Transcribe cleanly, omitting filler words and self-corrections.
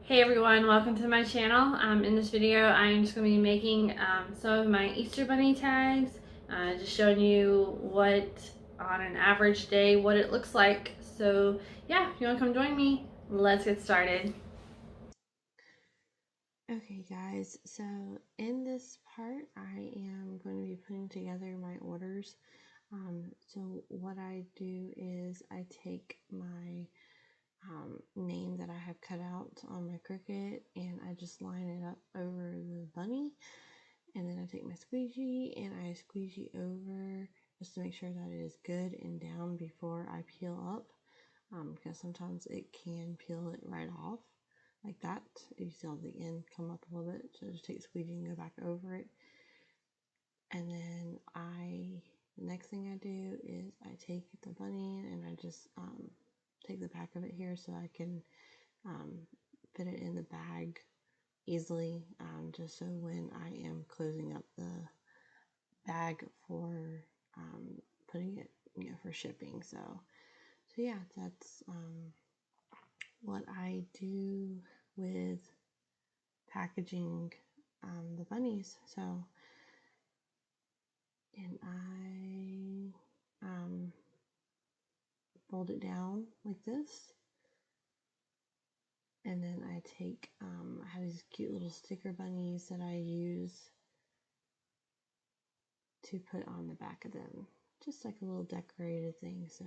Hey everyone, welcome to my channel. In this video, I'm just going to be making some of my Easter Bunny tags, just showing you what, on an average day, what it looks like. So yeah, if you want to come join me, let's get started. Okay guys, so in this part I am going to be putting together my orders. So what I do is I take my name that I have cut out on my Cricut and I just line it up over the bunny, and then I take my squeegee and I squeegee over just to make sure that it is good and down before I peel up, because sometimes it can peel it right off like that. You see all the end come up a little bit, so just take the squeegee and go back over it. And then the next thing I do is I take the bunny and I just take the back of it here so I can fit it in the bag easily, just so when I am closing up the bag for putting it, for shipping. So yeah, that's what I do with packaging the bunnies. So, and I fold it down like this, and then I take I have these cute little sticker bunnies that I use to put on the back of them, just like a little decorated thing. So